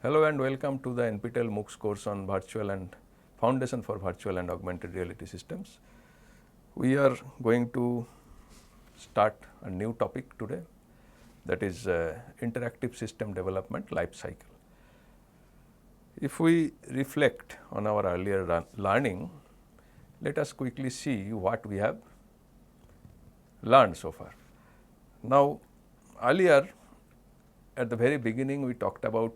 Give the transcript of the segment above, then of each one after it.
Hello and welcome to the NPTEL MOOCs course on virtual and foundation for virtual and augmented reality systems. We are going to start a new topic today, that is interactive system development life cycle. If we reflect on our earlier learning, let us quickly see what we have learned so far. Now, earlier at the very beginning we talked about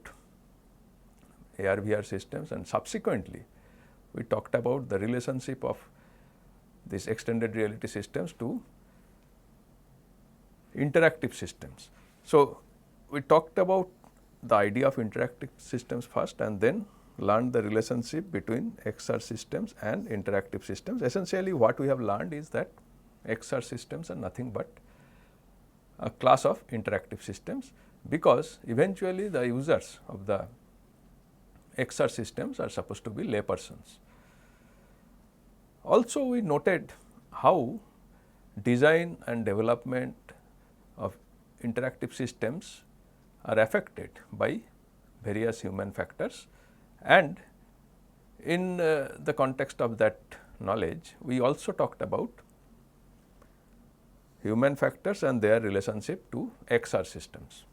AR/VR systems, and subsequently we talked about the relationship of these extended reality systems to interactive systems. So, we talked about the idea of interactive systems first and then learned the relationship between XR systems and interactive systems. Essentially what we have learned is that XR systems are nothing but a class of interactive systems, because eventually the users of the XR systems are supposed to be laypersons. Also we noted how design and development of interactive systems are affected by various human factors, and in the context of that knowledge we also talked about human factors and their relationship to XR systems.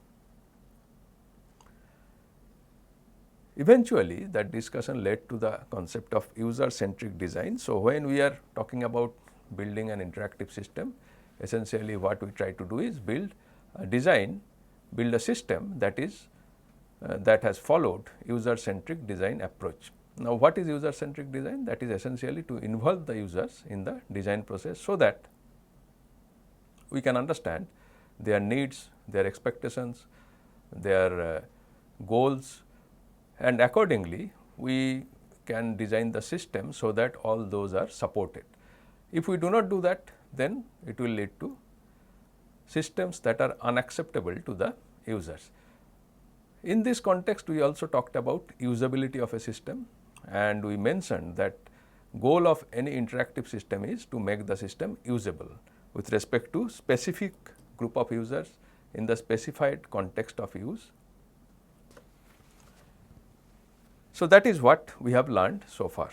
Eventually that discussion led to the concept of user centric design. So, when we are talking about building an interactive system, essentially what we try to do is build a system that is that has followed user centric design approach. Now, what is user centric design? That is essentially to involve the users in the design process, so that we can understand their needs, their expectations, their goals, and accordingly we can design the system so that all those are supported. If we do not do that, then it will lead to systems that are unacceptable to the users. In this context we also talked about usability of a system, and we mentioned that goal of any interactive system is to make the system usable with respect to specific group of users in the specified context of use. So, that is what we have learned so far.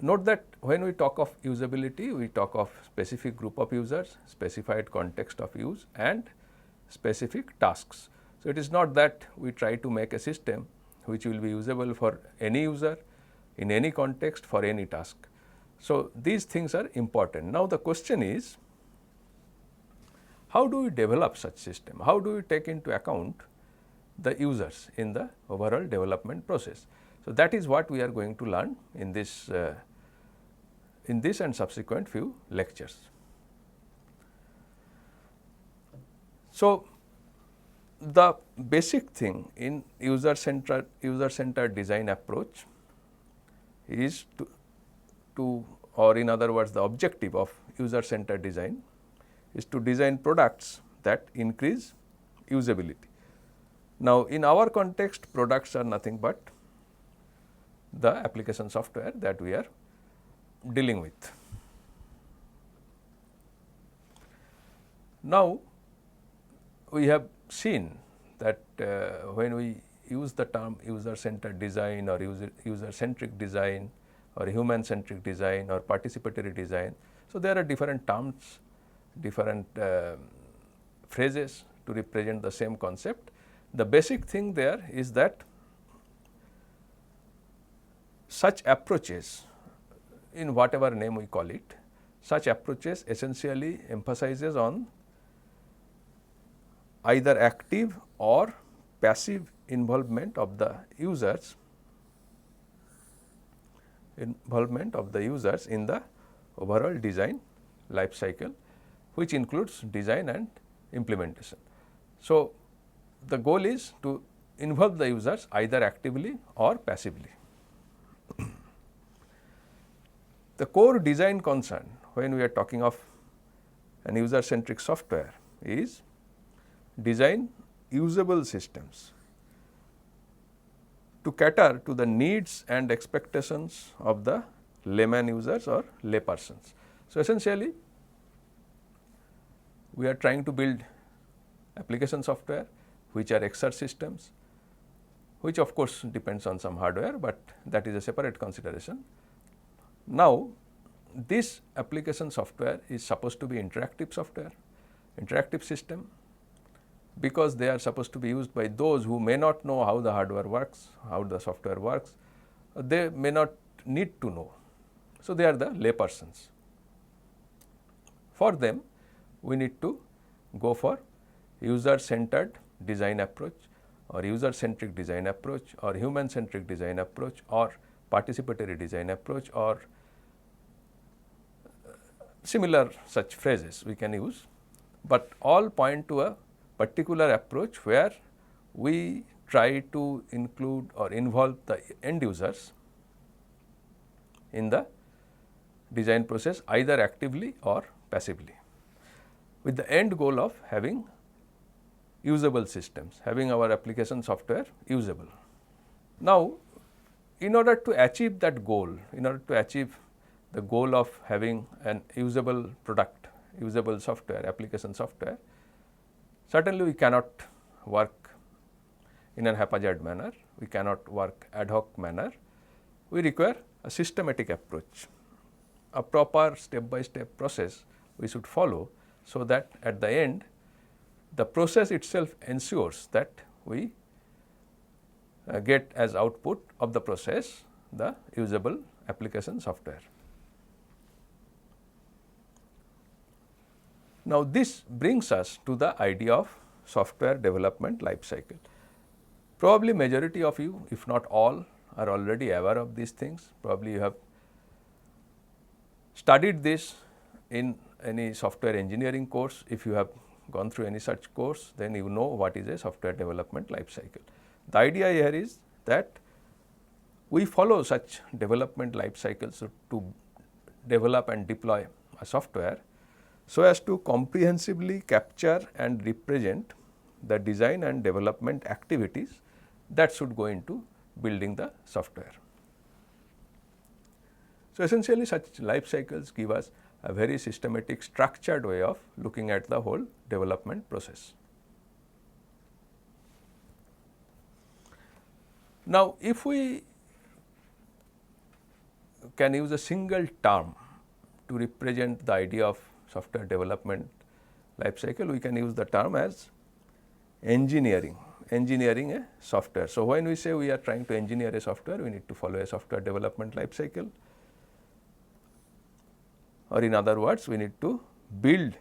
Note that when we talk of usability, we talk of specific group of users, specified context of use, and specific tasks. So, it is not that we try to make a system which will be usable for any user in any context for any task. So, these things are important. Now, the question is, how do we develop such system? How do we take into account the users in the overall development process? So, that is what we are going to learn in this and subsequent few lectures. So, the basic thing in user centered design approach is to or in other words the objective of user centered design is to design products that increase usability. Now, in our context, products are nothing but the application software that we are dealing with. Now, we have seen that when we use the term user centered design or user centric design or human centric design or participatory design, so there are different terms, different phrases to represent the same concept. The basic thing there is that such approaches, in whatever name we call it, such approaches essentially emphasizes on either active or passive involvement of the users in the overall design life cycle, which includes design and implementation. So, the goal is to involve the users either actively or passively. The core design concern when we are talking of an user centric software is design usable systems to cater to the needs and expectations of the layman users or laypersons. So, essentially we are trying to build application software which are XR systems which of course depends on some hardware, but that is a separate consideration. Now, this application software is supposed to be interactive software, interactive system, because they are supposed to be used by those who may not know how the hardware works, how the software works, they may not need to know. So, they are the laypersons. For them, we need to go for user centered design approach or user centric design approach or human centric design approach or participatory design approach or similar such phrases we can use, but all point to a particular approach where we try to include or involve the end users in the design process either actively or passively, with the end goal of having usable systems, having our application software usable. Now, in order to achieve that goal, in order to achieve the goal of having an usable product, usable software, application software, certainly we cannot work in a haphazard manner, we cannot work ad hoc manner, we require a systematic approach, a proper step by step process we should follow, so that at the end the process itself ensures that we get as output of the process the usable application software. Now, this brings us to the idea of software development life cycle. Probably majority of you, if not all, are already aware of these things. Probably you have studied this in any software engineering course. If you have gone through any such course, then you know what is a software development life cycle. The idea here is that we follow such development life cycles to develop and deploy a software so as to comprehensively capture and represent the design and development activities that should go into building the software. So, essentially such life cycles give us a very systematic structured way of looking at the whole development process. Now, if we can use a single term to represent the idea of software development life cycle, we can use the term as engineering a software. So, when we say we are trying to engineer a software, we need to follow a software development life cycle, or in other words, we need to build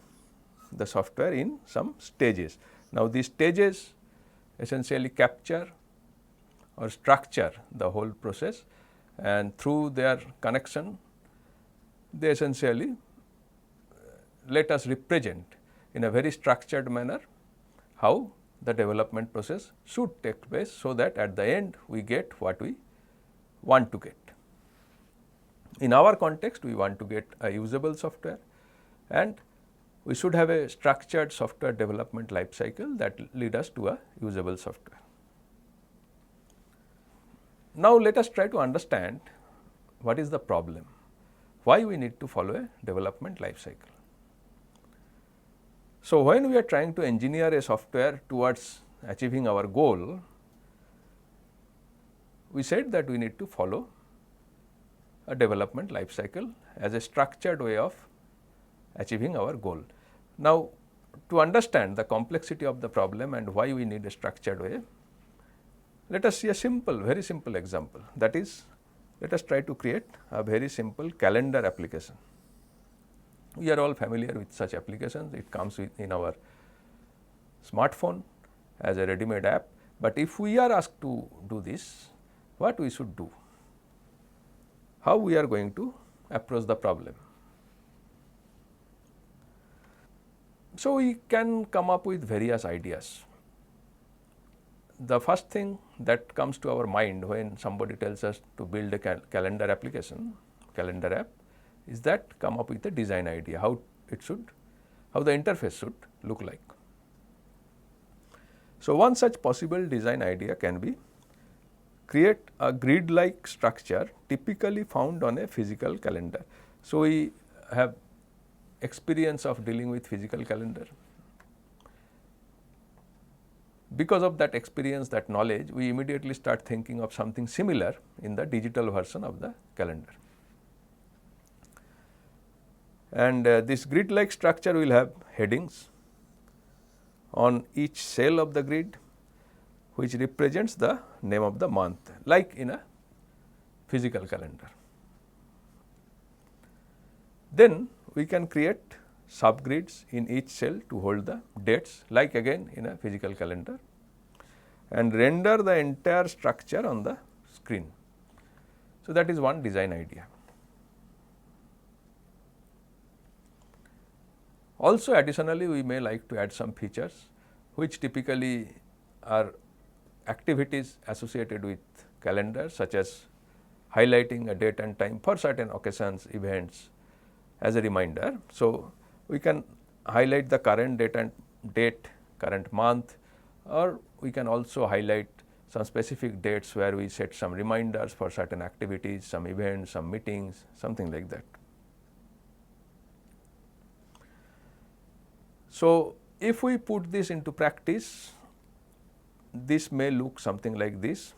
the software in some stages. Now, these stages essentially capture or structure the whole process, and through their connection they essentially let us represent in a very structured manner how the development process should take place, so that at the end we get what we want to get. In our context, we want to get a usable software, and we should have a structured software development life cycle that lead us to a usable software. Now, let us try to understand what is the problem, why we need to follow a development life cycle. So, when we are trying to engineer a software towards achieving our goal, we said that we need to follow a development life cycle as a structured way of achieving our goal. Now, to understand the complexity of the problem and why we need a structured way, let us see a simple, very simple example. That is, let us try to create a very simple calendar application. We are all familiar with such applications. It comes in our smartphone as a ready-made app. But if we are asked to do this, what we should do? How we are going to approach the problem? So, we can come up with various ideas. The first thing that comes to our mind when somebody tells us to build a calendar application, calendar app, is that come up with a design idea, how the interface should look like. So, one such possible design idea can be create a grid-like structure typically found on a physical calendar. So, we have experience of dealing with physical calendar. because of that experience, that knowledge, we immediately start thinking of something similar in the digital version of the calendar. And this grid like structure will have headings on each cell of the grid, which represents the name of the month, like in a physical calendar. Then we can create subgrids in each cell to hold the dates, like again in a physical calendar, and render the entire structure on the screen. So, that is one design idea. Also, additionally, we may like to add some features which typically are activities associated with calendar, such as highlighting a date and time for certain occasions, events as a reminder. So, we can highlight the current date and date, current month, or we can also highlight some specific dates where we set some reminders for certain activities, some events, some meetings, something like that. So, if we put this into practice, this may look something like this.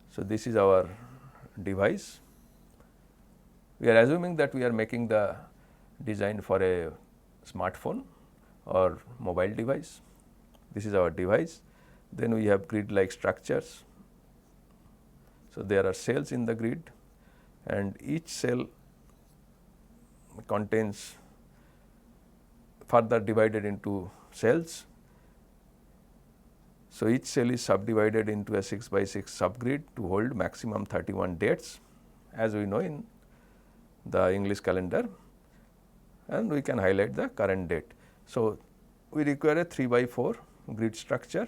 So, this is our device. We are assuming that we are making the design for a smartphone or mobile device. This is our device. Then we have grid like structures. So, there are cells in the grid, and each cell contains further divided into cells. So, each cell is subdivided into a 6 by 6 subgrid to hold maximum 31 dates, as we know in the English calendar, and we can highlight the current date. So, we require a 3 by 4 grid structure.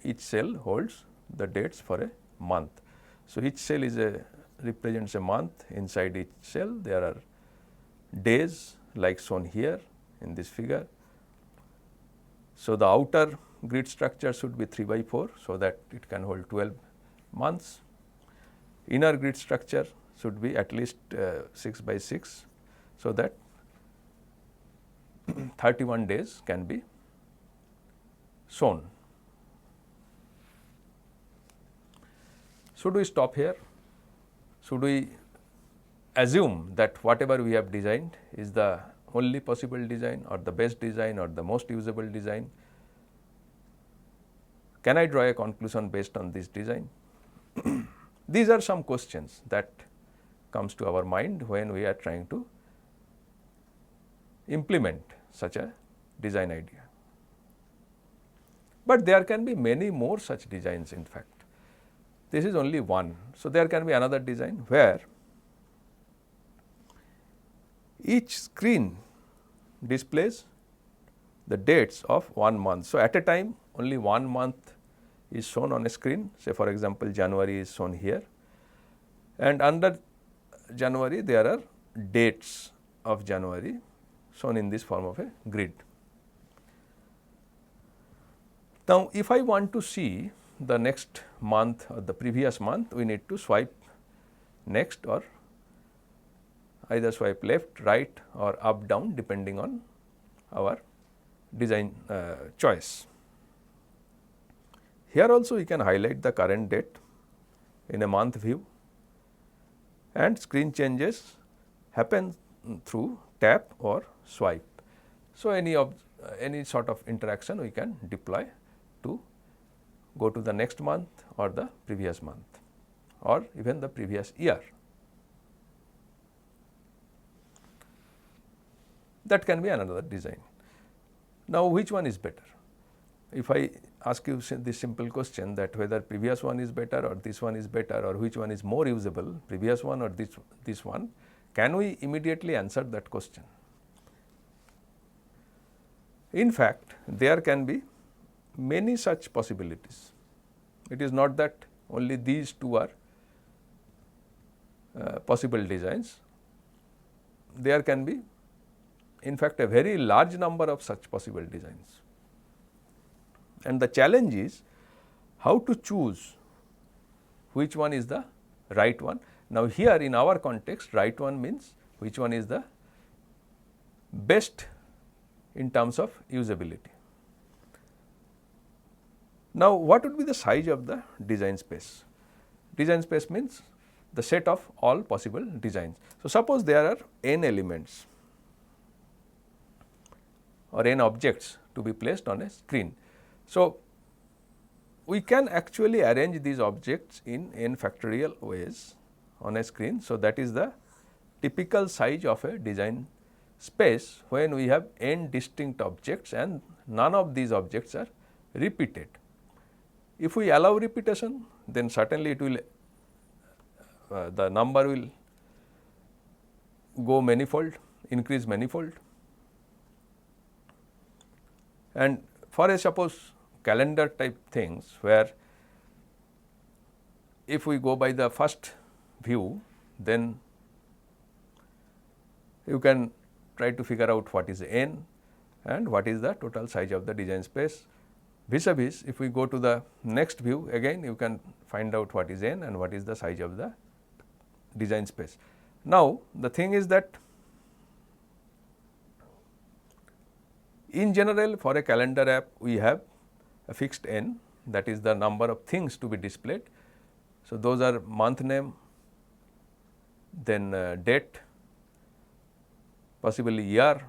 Each cell holds the dates for a month. So, each cell is represents a month. Inside each cell there are days like shown here in this figure. So, the outer grid structure should be 3 by 4, so that it can hold 12 months. Inner grid structure should be at least 6 by 6, so that 31 days can be shown. Should we stop here? Should we assume that whatever we have designed is the only possible design, or the best design, or the most usable design? Can I draw a conclusion based on this design? These are some questions that comes to our mind when we are trying to implement such a design idea. But there can be many more such designs, in fact. This is only one. So, there can be another design where each screen displays the dates of 1 month. So, at a time only 1 month is shown on a screen, say for example, January is shown here, and under January there are dates of January shown in this form of a grid. Now, if I want to see the next month or the previous month, we need to swipe next, or either swipe left, right, or up, down, depending on our design choice. Here also we can highlight the current date in a month view, and screen changes happen through tap or swipe. So, any sort of interaction we can deploy to go to the next month or the previous month or even the previous year. That can be another design. Now, which one is better? If I ask you this simple question, that whether previous one is better or this one is better, or which one is more usable, previous one or this one, can we immediately answer that question? In fact, there can be many such possibilities. It is not that only these two are possible designs. There can be, in fact, a very large number of such possible designs. And the challenge is how to choose which one is the right one. Now, here in our context, right one means which one is the best in terms of usability. Now, what would be the size of the design space? Design space means the set of all possible designs. So, suppose there are n elements or n objects to be placed on a screen. So, we can actually arrange these objects in n factorial ways on a screen. So, that is the typical size of a design space when we have n distinct objects and none of these objects are repeated. If we allow repetition, then certainly it will the number will go manifold, increase manifold. And for a suppose calendar type things, where if we go by the first view, then you can try to figure out what is n and what is the total size of the design space. Vis-a-vis, if we go to the next view, again you can find out what is n and what is the size of the design space. Now, the thing is that in general for a calendar app we have a fixed n, that is the number of things to be displayed. So, those are month name, then date, possibly year,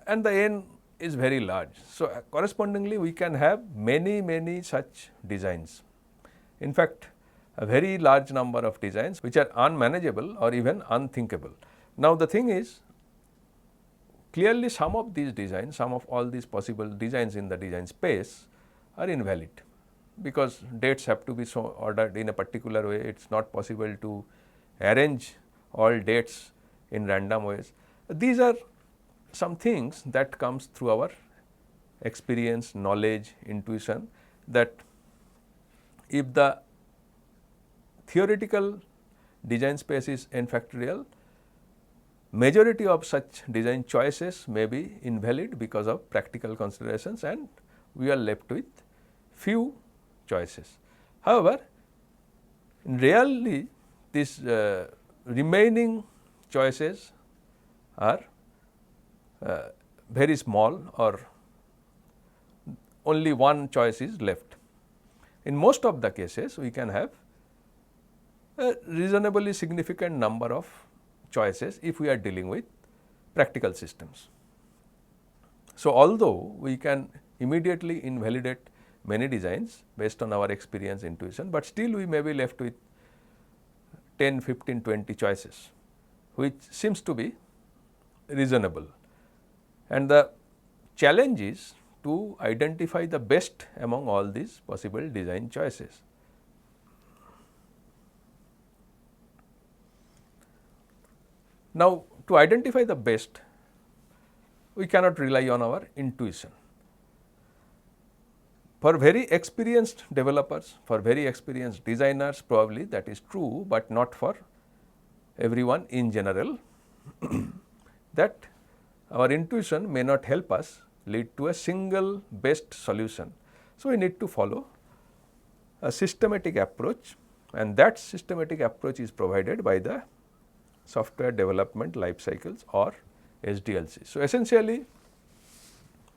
and the n is very large. So, correspondingly we can have many such designs. In fact, a very large number of designs which are unmanageable or even unthinkable. Now, the thing is, clearly some of these designs, some of all these possible designs in the design space are invalid, because dates have to be so ordered in a particular way. It is not possible to arrange all dates in random ways. These are some things that comes through our experience, knowledge, intuition, that if the theoretical design space is n factorial, majority of such design choices may be invalid because of practical considerations, and we are left with few choices. However, in reality these remaining choices are very small, or only one choice is left. In most of the cases we can have a reasonably significant number of choices if we are dealing with practical systems. So, although we can immediately invalidate many designs based on our experience, intuition, but still we may be left with 10, 15, 20 choices, which seems to be reasonable. And the challenge is to identify the best among all these possible design choices. Now, to identify the best, we cannot rely on our intuition. For very experienced developers, for very experienced designers, probably that is true, but not for everyone in general, that our intuition may not help us lead to a single best solution. So, we need to follow a systematic approach, and that systematic approach is provided by the software development life cycles, or SDLC. So, essentially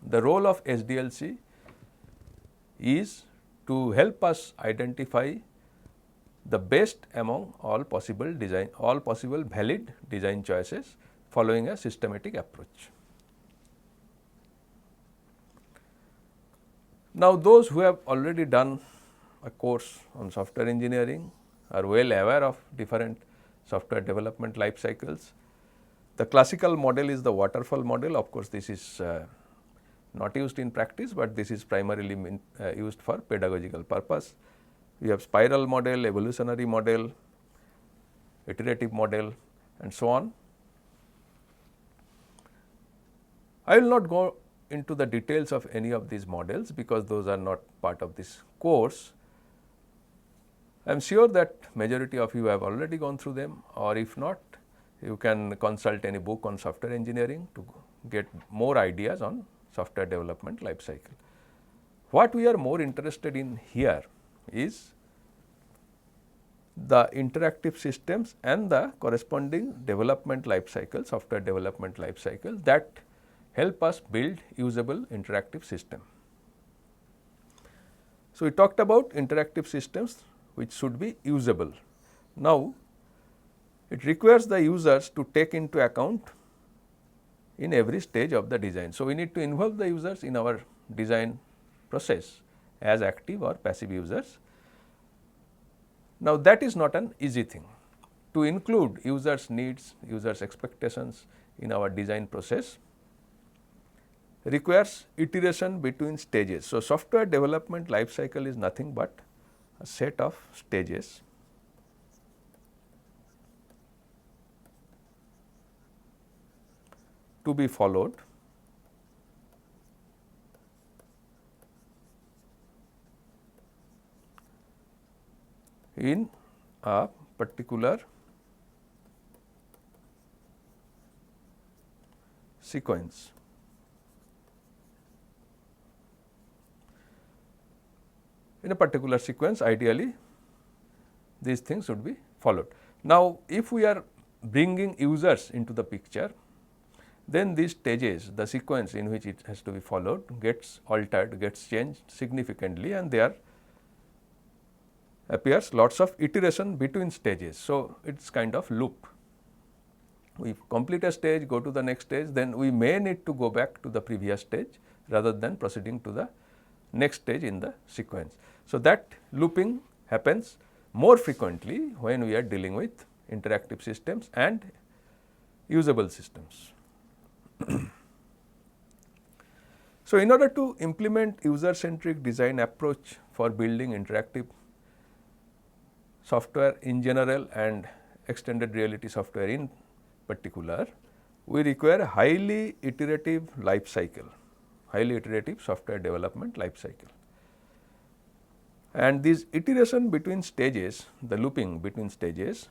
the role of SDLC is to help us identify the best among all possible valid design choices following a systematic approach. Now, those who have already done a course on software engineering are well aware of different software development life cycles. The classical model is the waterfall model. Of course, this is not used in practice, but this is primarily used for pedagogical purpose. We have spiral model, evolutionary model, iterative model, and so on. I will not go into the details of any of these models, because those are not part of this course. I am sure that majority of you have already gone through them, or if not, you can consult any book on software engineering to get more ideas on software development life cycle. What we are more interested in here is the interactive systems and the corresponding development life cycle, software development life cycle, that help us build usable interactive system. So, we talked about interactive systems which should be usable. Now, it requires the users to take into account in every stage of the design. So, we need to involve the users in our design process as active or passive users. Now, that is not an easy thing. To include users' needs, users' expectations in our design process requires iteration between stages. So, software development life cycle is nothing but a set of stages to be followed in a particular sequence. In a particular sequence, ideally these things should be followed. Now, if we are bringing users into the picture, then these stages, the sequence in which it has to be followed gets altered, gets changed significantly, and there appears lots of iteration between stages. So, it is kind of loop. We complete a stage, go to the next stage, then we may need to go back to the previous stage rather than proceeding to the next stage in the sequence. So, that looping happens more frequently when we are dealing with interactive systems and usable systems. So, in order to implement user centric design approach for building interactive software in general and extended reality software in particular, we require highly iterative life cycle, highly iterative software development life cycle. And this iteration between stages, the looping between stages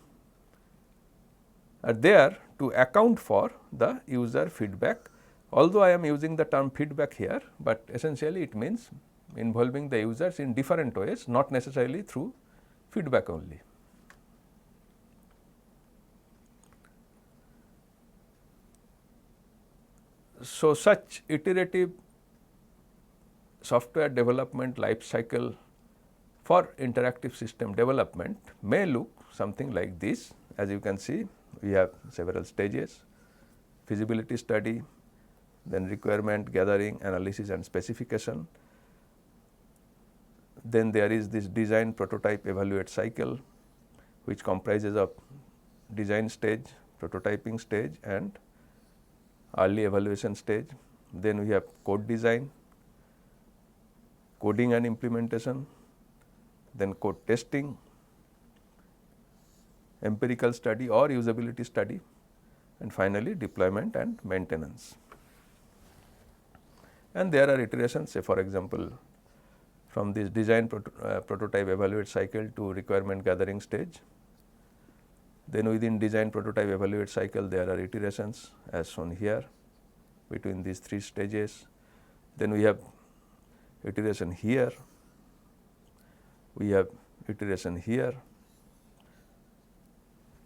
are there to account for the user feedback. Although I am using the term feedback here, but essentially it means involving the users in different ways, not necessarily through feedback only. So, such iterative software development life cycle for interactive system development may look something like this. As you can see, we have several stages: feasibility study, then requirement gathering, analysis and specification. Then there is this design, prototype, evaluate cycle, which comprises of design stage, prototyping stage and early evaluation stage. Then we have code design, coding and implementation, then code testing, empirical study or usability study, and finally deployment and maintenance. And there are iterations, say for example, from this design prototype evaluate cycle to requirement gathering stage. Then within design prototype evaluate cycle there are iterations as shown here between these three stages. Then we have iteration here, we have iteration here.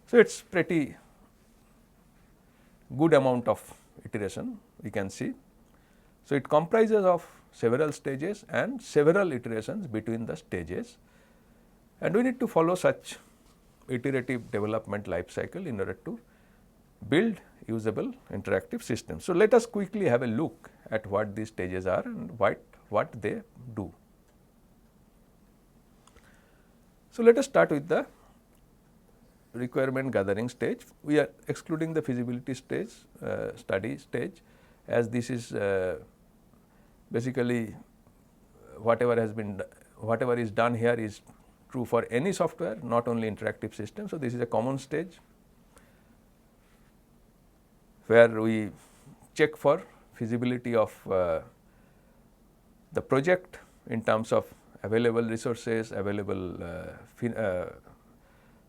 So, it is pretty good amount of iteration we can see. So, it comprises of several stages and several iterations between the stages, and we need to follow such iterative development life cycle in order to build usable interactive systems. So, let us quickly have a look at what these stages are and what they do. So, let us start with the requirement gathering stage. We are excluding the feasibility stage, study stage, as this is basically whatever is done here is true for any software, not only interactive system. So, this is a common stage where we check for feasibility of the project in terms of available resources, available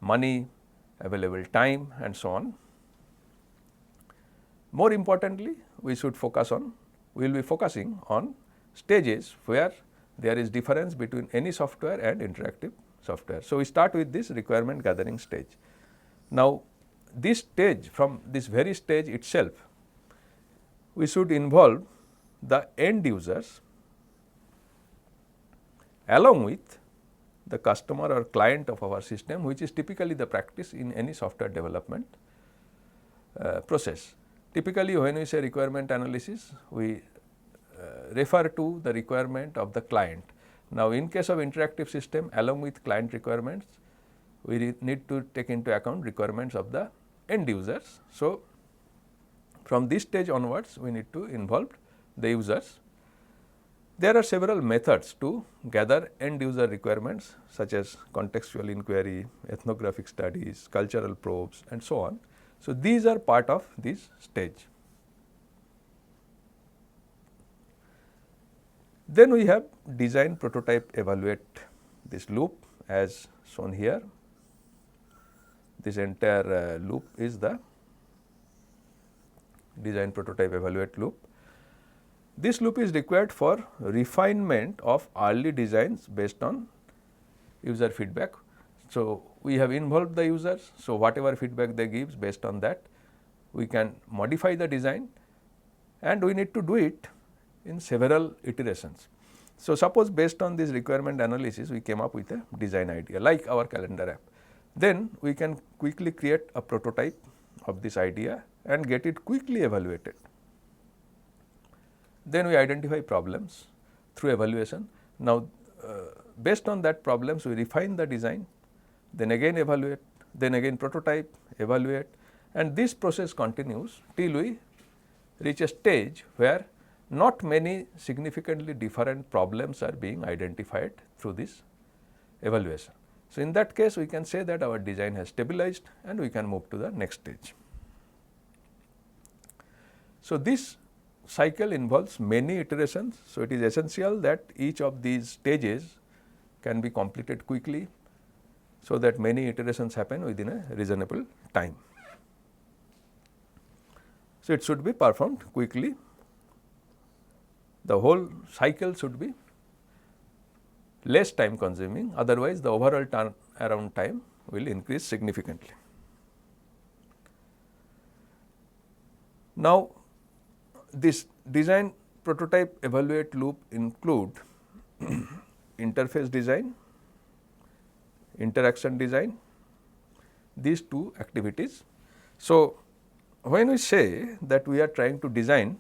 money, available time and so on. More importantly, we will be focusing on stages where there is difference between any software and interactive software. So, we start with this requirement gathering stage. Now, this stage, from this very stage itself, we should involve the end users along with the customer or client of our system, which is typically the practice in any software development process. Typically, when we say requirement analysis, we refer to the requirement of the client. Now, in case of interactive system, along with client requirements, we need to take into account requirements of the end users. So, from this stage onwards, we need to involve the users. There are several methods to gather end user requirements, such as contextual inquiry, ethnographic studies, cultural probes, and so on. So, these are part of this stage. Then we have design, prototype, evaluate, this loop as shown here. This entire loop is the design, prototype, evaluate loop. This loop is required for refinement of early designs based on user feedback. So, we have involved the users. So, whatever feedback they give, based on that we can modify the design, and we need to do it in several iterations. So, suppose based on this requirement analysis we came up with a design idea like our calendar app. Then we can quickly create a prototype of this idea and get it quickly evaluated. Then we identify problems through evaluation. Now, based on that problems we refine the design, then again evaluate, then again prototype, evaluate, and this process continues till we reach a stage where not many significantly different problems are being identified through this evaluation. So, in that case we can say that our design has stabilized and we can move to the next stage. So, this cycle involves many iterations. So, it is essential that each of these stages can be completed quickly, so that many iterations happen within a reasonable time. So, it should be performed quickly. The whole cycle should be less time consuming, otherwise the overall turnaround time will increase significantly. Now, this design, prototype, evaluate loop include interface design, interaction design, these two activities. So, when we say that we are trying to design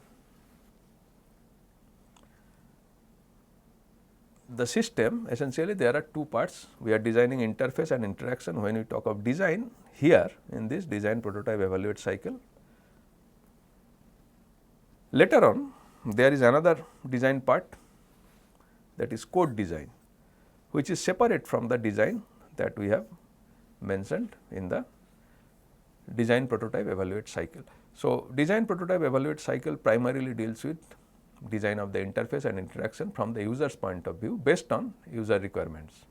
the system, essentially there are two parts. We are designing interface and interaction. When we talk of design here in this design, prototype, evaluate cycle, later on there is another design part, that is code design, which is separate from the design that we have mentioned in the design, prototype, evaluate cycle. So, design, prototype, evaluate cycle primarily deals with design of the interface and interaction from the user's point of view based on user requirements.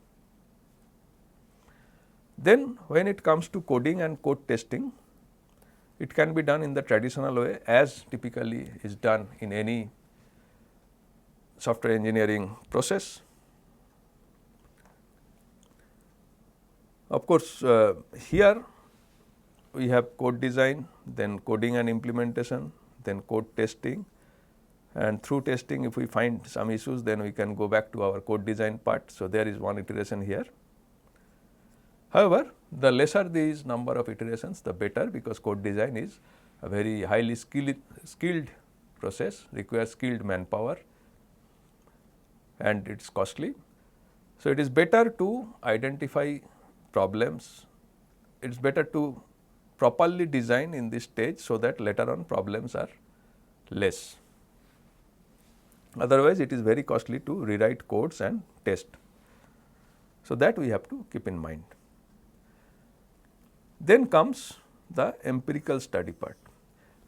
Then when it comes to coding and code testing, it can be done in the traditional way as typically is done in any software engineering process. Of course, here we have code design, then coding and implementation, then code testing, and through testing if we find some issues, then we can go back to our code design part. So, there is one iteration here. However, the lesser these number of iterations the better, because code design is a very highly skilled process, requires skilled manpower and it is costly. So, it is better to identify problems, it is better to properly design in this stage, so that later on problems are less. Otherwise, it is very costly to rewrite codes and test. So, that we have to keep in mind. Then comes the empirical study part.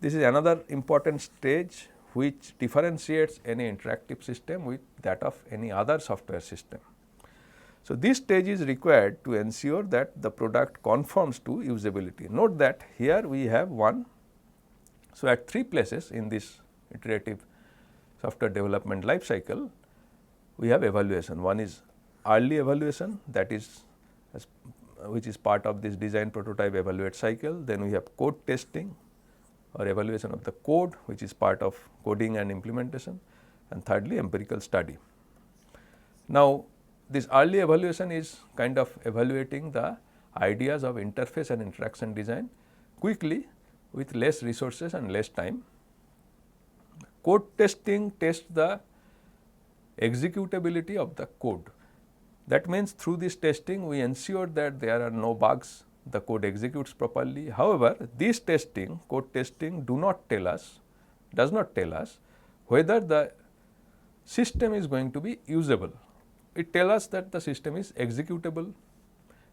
This is another important stage which differentiates any interactive system with that of any other software system. So, this stage is required to ensure that the product conforms to usability. Note that here we have one. So, at three places in this iterative software development life cycle, we have evaluation. One is early evaluation, that is which is part of this design, prototype, evaluate cycle. Then we have code testing or evaluation of the code, which is part of coding and implementation, and thirdly empirical study. Now, this early evaluation is kind of evaluating the ideas of interface and interaction design quickly with less resources and less time. Code testing tests the executability of the code. That means through this testing we ensure that there are no bugs, the code executes properly. However, this testing, code testing does not tell us whether the system is going to be usable. It tells us that the system is executable,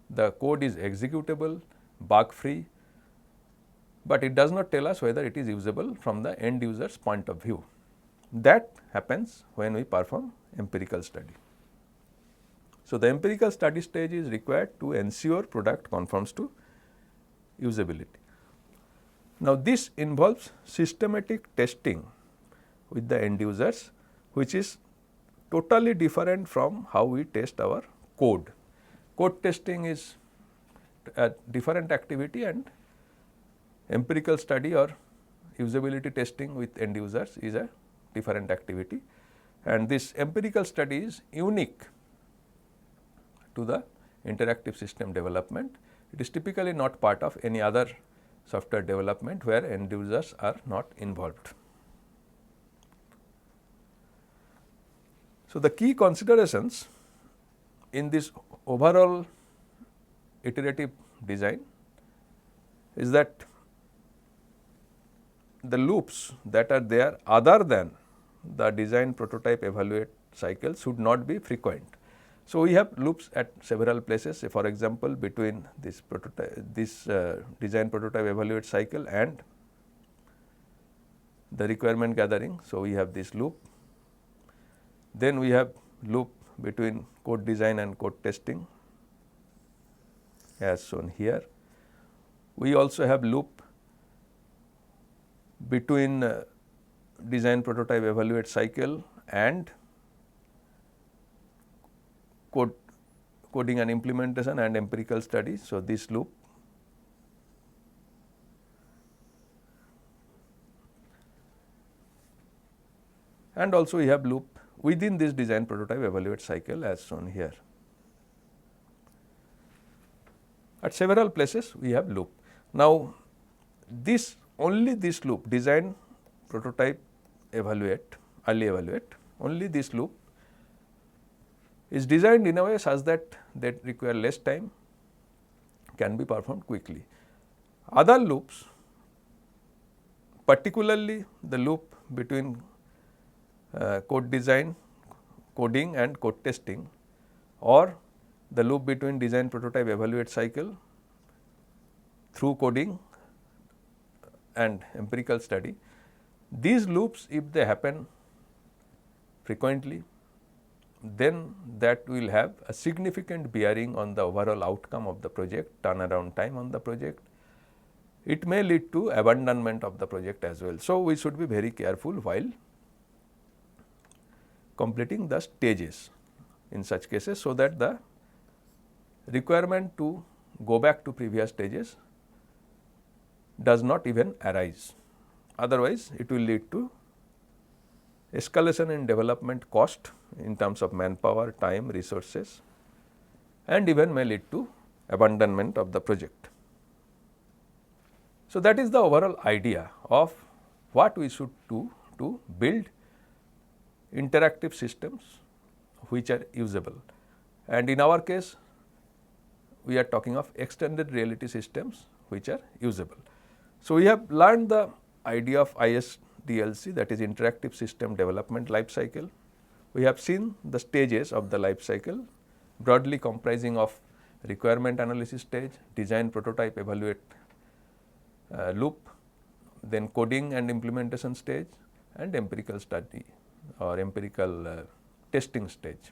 the code is executable, bug free, but it does not tell us whether it is usable from the end user's point of view. That happens when we perform empirical study. So, the empirical study stage is required to ensure product conforms to usability. Now, this involves systematic testing with the end users, which is totally different from how we test our code. Code testing is a different activity and empirical study or usability testing with end users is a different activity, and this empirical study is unique to the interactive system development. It is typically not part of any other software development where end users are not involved. So, the key considerations in this overall iterative design is that the loops that are there other than the design, prototype, evaluate cycle should not be frequent. So, we have loops at several places, say for example, between this design, prototype, evaluate cycle and the requirement gathering. So, we have this loop. Then we have loop between code design and code testing as shown here. We also have loop between design, prototype, evaluate cycle and coding and implementation and empirical study. So, this loop. And also we have loop within this design, prototype, evaluate cycle as shown here. At several places we have loop. Now, only this loop design, prototype, evaluate, early evaluate, only this loop is designed in a way such that they require less time, can be performed quickly. Other loops, particularly the loop between code design, coding and code testing, or the loop between design, prototype, evaluate cycle through coding and empirical study. These loops, if they happen frequently, then that will have a significant bearing on the overall outcome of the project, turnaround time on the project. It may lead to abandonment of the project as well. So, we should be very careful while completing the stages in such cases, so that the requirement to go back to previous stages does not even arise. Otherwise, it will lead to escalation in development cost in terms of manpower, time, resources, and even may lead to abandonment of the project. So, that is the overall idea of what we should do to build interactive systems which are usable, and in our case we are talking of extended reality systems which are usable. So, we have learned the idea of ISDLC, that is interactive system development life cycle. We have seen the stages of the life cycle broadly comprising of requirement analysis stage, design, prototype, evaluate loop, then coding and implementation stage, and empirical study or empirical testing stage.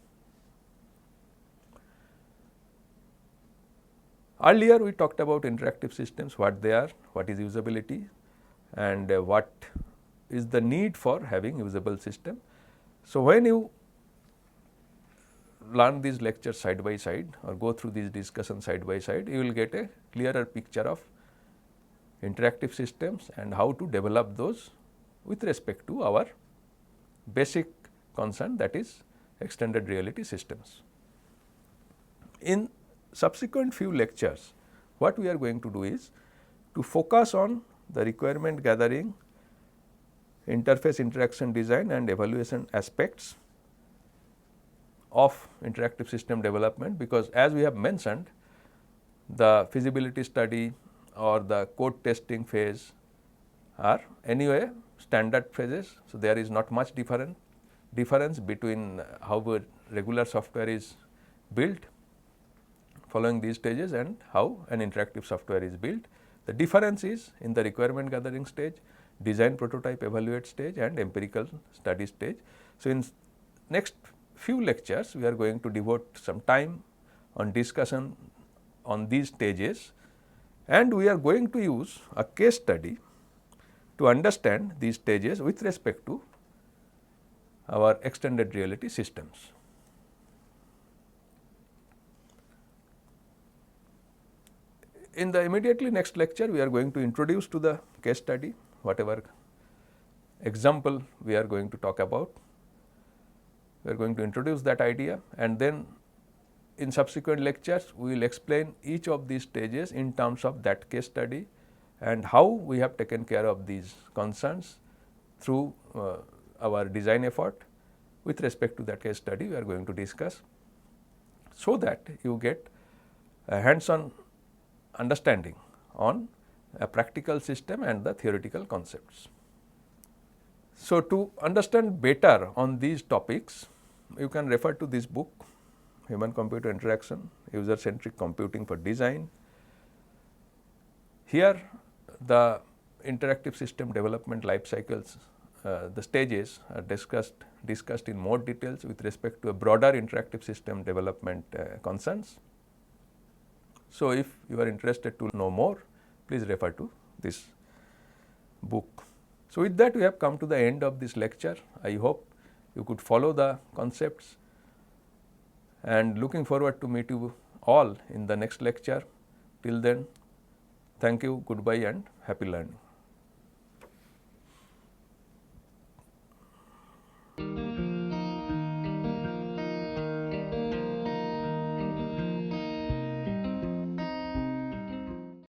Earlier we talked about interactive systems, what they are, what is usability, and what is the need for having usable system. So, when you learn these lectures side by side or go through these discussions side by side, you will get a clearer picture of interactive systems and how to develop those with respect to our basic concern, that is extended reality systems. In subsequent few lectures, what we are going to do is to focus on the requirement gathering, interface interaction design and evaluation aspects of interactive system development, because as we have mentioned, the feasibility study or the code testing phase are anyway standard phases. So, there is not much difference between how a regular software is built following these stages and how an interactive software is built. The difference is in the requirement gathering stage, design, prototype, evaluate stage and empirical study stage. So, in next few lectures we are going to devote some time on discussion on these stages, and we are going to use a case study to understand these stages with respect to our extended reality systems. In the immediately next lecture, we are going to introduce to the case study whatever example we are going to talk about. We are going to introduce that idea, and then in subsequent lectures we will explain each of these stages in terms of that case study and how we have taken care of these concerns through our design effort with respect to that case study we are going to discuss, so that you get a hands-on understanding on a practical system and the theoretical concepts. So, to understand better on these topics, you can refer to this book, Human Computer Interaction, User Centric Computing for Design. Here the interactive system development life cycles, the stages are discussed in more details with respect to a broader interactive system development concerns. So, if you are interested to know more, please refer to this book. So, with that we have come to the end of this lecture. I hope you could follow the concepts, and looking forward to meet you all in the next lecture. Till then, thank you, goodbye and happy learning.